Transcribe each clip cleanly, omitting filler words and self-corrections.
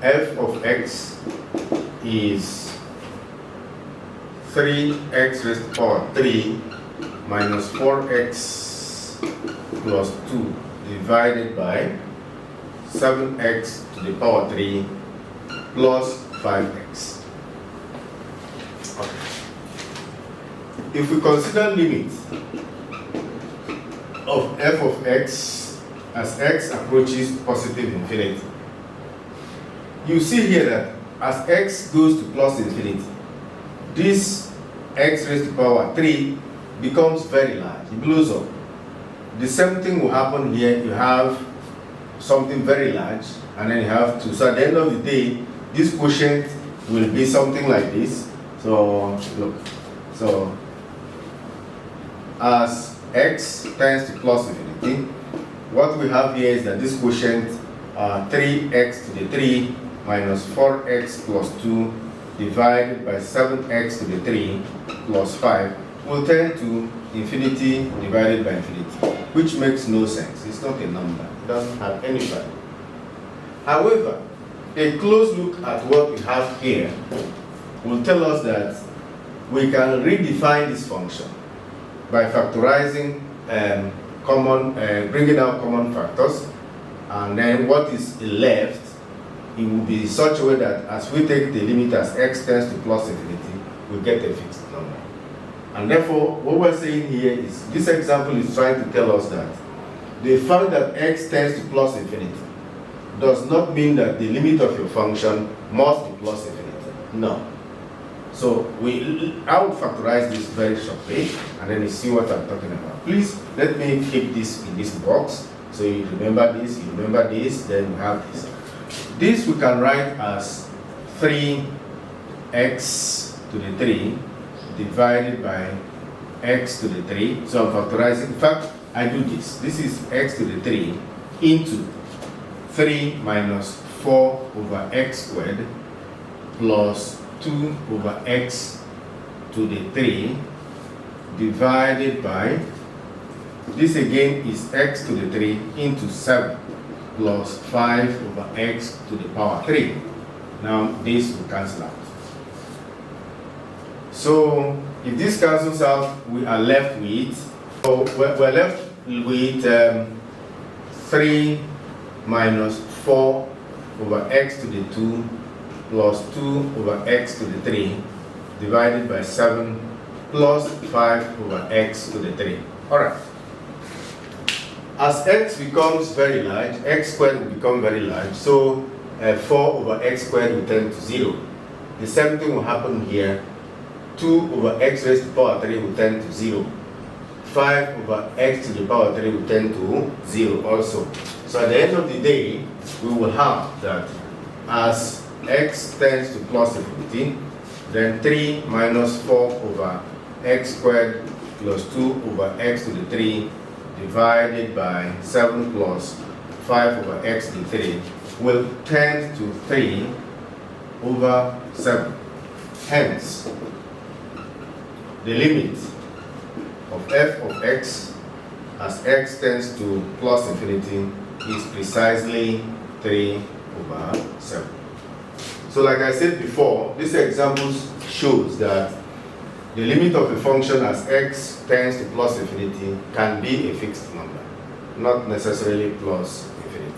f of x is 3x raised to the power 3 minus 4x plus 2 divided by 7x to the power 3 plus 5x. Okay. If we consider limits of f of x as x approaches positive infinity, you see here that as x goes to plus infinity, this x raised to the power 3 becomes very large. It blows up. The same thing will happen here. You have something very large, and then you have 2. So at the end of the day, this quotient will be something like this. So look, so as x tends to plus infinity, what we have here is that this quotient 3x to the 3 minus 4x plus 2 divided by 7x to the 3 plus 5 will tend to infinity divided by infinity, which makes no sense. It's not a number. It doesn't have any value. However, a close look at what we have here will tell us that we can redefine this function by factorizing bringing out common factors, and then what is left, it will be such a way that as we take the limit as x tends to plus infinity, we get a fixed number. And therefore, what we're saying here is, this example is trying to tell us that the fact that x tends to plus infinity does not mean that the limit of your function must be plus infinity. No. So I will factorize this very shortly, and then you see what I'm talking about. Please let me keep this in this box. So you remember this, then you have this. This we can write as 3x to the 3 divided by x to the 3. So I'm factorizing. In fact, I do this. This is x to the 3 into 3 minus 4 over x squared plus 2 over x to the 3 divided by, this again is x to the 3 into 7 plus 5 over x to the power 3. Now this will cancel out. So if this cancels out, we are left with, we're left with 3 minus 4 over x to the 2 plus 2 over x to the 3 divided by 7 plus 5 over x to the 3. Alright. As x becomes very large, x squared will become very large, so 4 over x squared will tend to 0. The same thing will happen here. 2 over x raised to the power 3 will tend to 0. 5 over x to the power 3 will tend to 0 also. So at the end of the day, we will have that as x tends to plus infinity, then 3 minus 4 over x squared plus 2 over x to the 3 divided by 7 plus 5 over x to the 3 will tend to 3 over 7. Hence, the limit of f of x as x tends to plus infinity is precisely 3 over 7. So like I said before, this example shows that the limit of a function as x tends to plus infinity can be a fixed number, not necessarily plus infinity.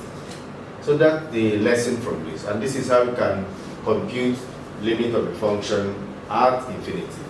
So that's the lesson from this, and this is how you can compute limit of a function at infinity.